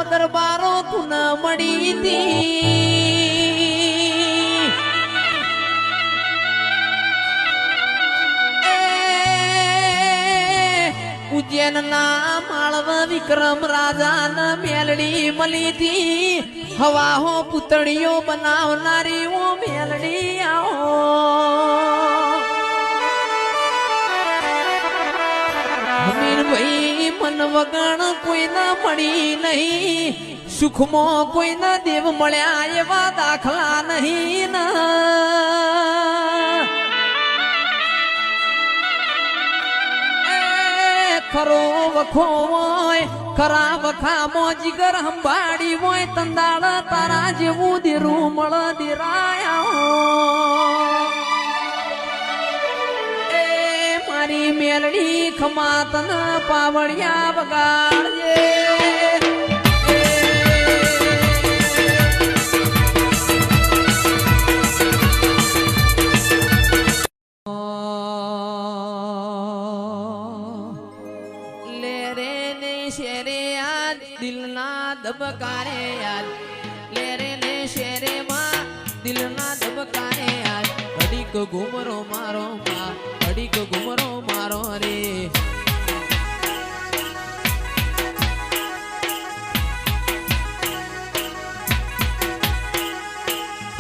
દરબારો તું મળી દી ઉજ્જૈન ના માળવ વિક્રમ રાજા ન મેલડી મળી દી હવા હો પુતળીઓ બનાવનારી ઓ મેલડી આવો ભાઈ મન વગણ કોઈના મળી નહીં સુખમાં કોઈના દેવ મળ્યા એવા દાખલા નહીં ખરો વખો હોય ખરા વખામાં જીગર હંભાડી હોય તંદાળ તારા જેવું દેરું મળ દેરાયા મારી મેલડી ખમાતન પાવડિયા વગાડજે લેરે ને શેરે યાદ દિલના ધબકારે યાદ લેરે ને શેરે માં દિલના ધબકારે યાદ ઘડીક ઘુમરો મારો માં ઘડીક ઘુમરો મારો રે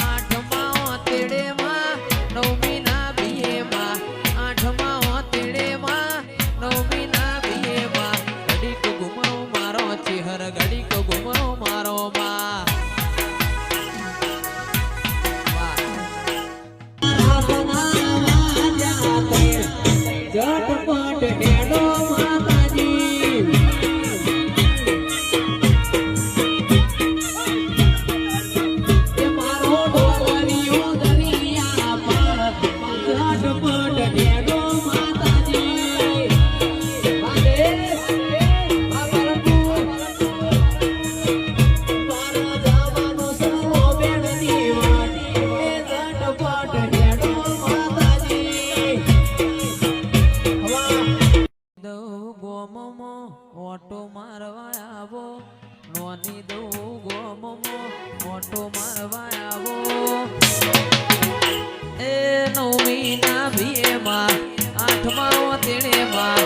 આઠમા તેડે માં નવમી ના બીએ માં આઠમા તેડે માં નવમી ના બીએ માં ઘડીક ઘુમરો મારો ચિહર ઘડીક ઘુમરો મારો માં झटपट हेडो माताजी ये मारो डोरियो दरिया पर झटपट हेडो माताजी बाले बाबर तू मारा जावानो सरो बेडनी वाटी झटपट हेडो ઓટો મારવા આવો નોની દઉ ગોમમો ઓટો મારવા આવો એ નવમી ના ભીએ માં આઠમા તેડે માં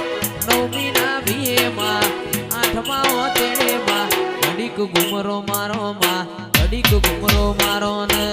નવમી ના ભીએ માં આઠમા તેડે માં ઘડીક ઘુમરો મારો માં ઘડીક ઘુમરો મારો ને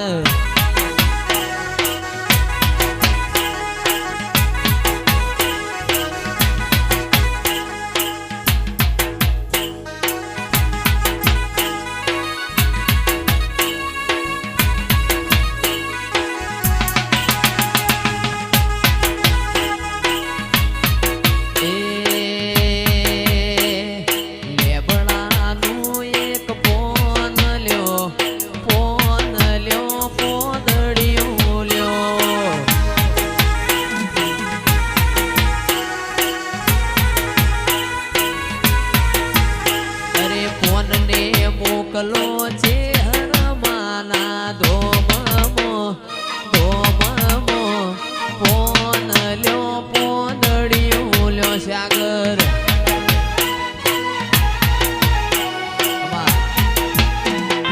મોકલો છે હરમાના ધોમમો ધોમમો પોન લ્યો પોંદડિયું લ્યો સાગર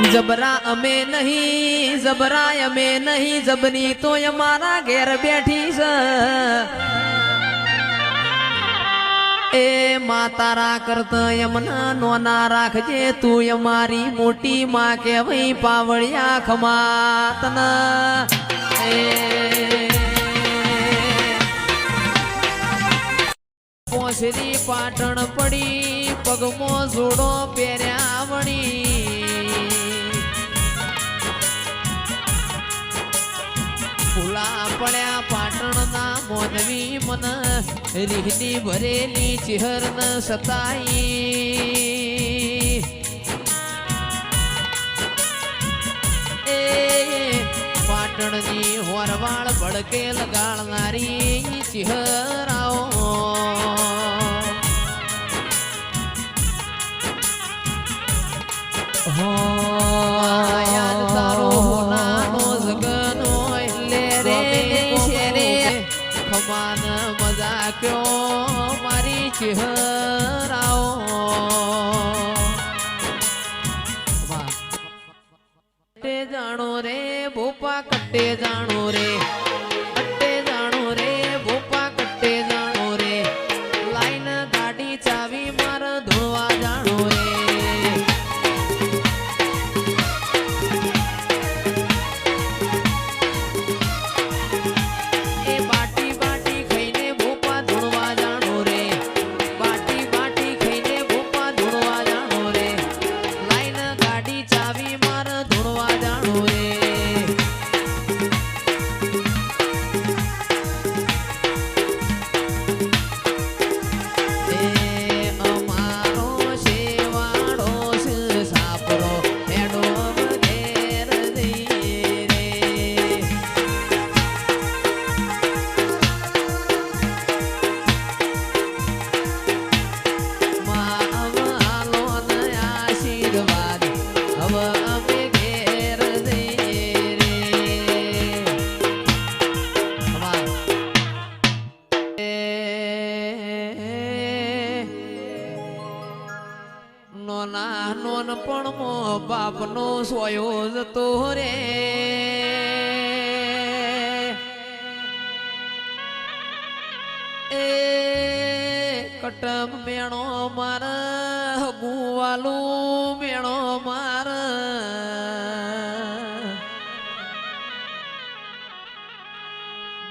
જબરા અમે નહીં જબરાય અમે નહીં જબની તો અમારા ઘેર બેઠી છે એ માતારા કરતા યમના નોના રાખજે તું અમારી મોટી માં કેવાય પાવળિયા ખમાતન પોસરી પાટણ પડી પગમો જોડો પહેર્યા વણી ફૂલા પડ્યા પાટણ ના મોનવી મન રીહની ભરેલી ચિહર ન સતાઈ એ પાટણની હોરવાળ ભડકે લગાડનારી ચિહરાઓ યાદ તારો હોનાનો જગનો લે રે શેરે ખમાન મજા કયો મારી ચહેરાઓ કટ્ટે જાણો રે કટ્ટે જાણો રે ભોપા કટ્ટે જાણો રે લાઈન ગાડી ચાવી માર ધોવા જાણો રે નાનપણમાં બાપનો સોયો જતો રે એ કટમ મેણો માર ગુવાલું મેણો માર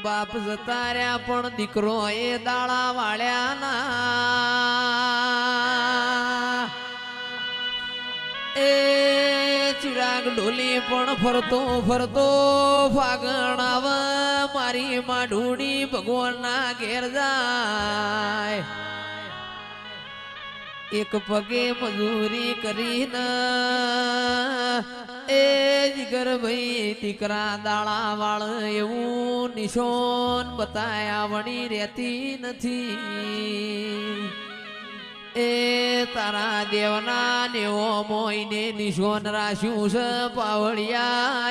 બાપ જતા રહ્યા પણ દીકરો એ દાળા વાળ્યા ના એ ચિરાગ ડોલી પણ ફરતો ફરતો ફાગણ આવ મારી માઢુડી ભગવાનના ઘેર જાય એક પગે મજૂરી કરીને એ જીગર ભાઈ દીકરા દાળા વાળ એવું નિશોન બતાયા વણી રહેતી નથી એ તારા દેવના નેવો મોઈને નિશોન રાખ્યું છે પાવળિયા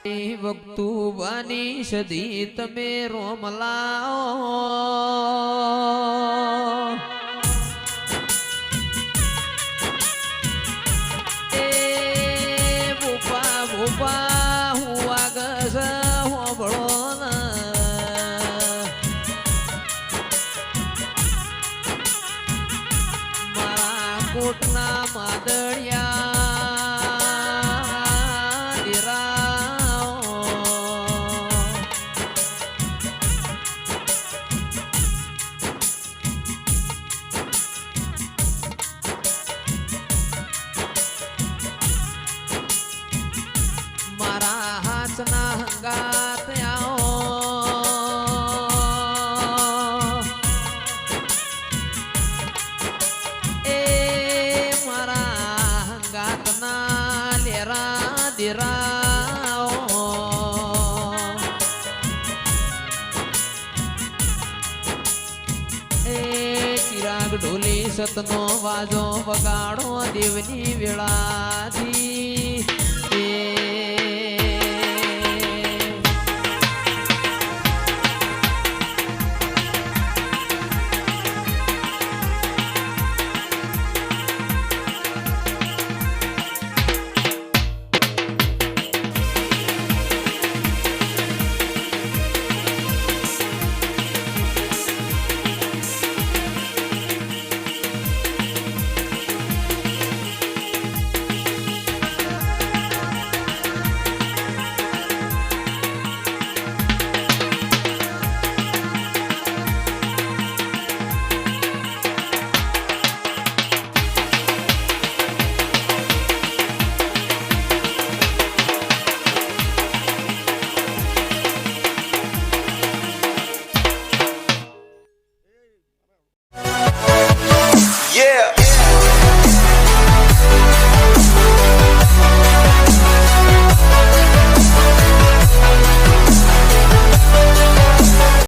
એ વક્તુ બની સદી તમે રોમલાઓ કોટના માદળિયા દેરાઓ મારા હાથના હંગાત આવો ચિરાગ ઢોલી સતનો વાજો વગાડો દેવની વેળાથી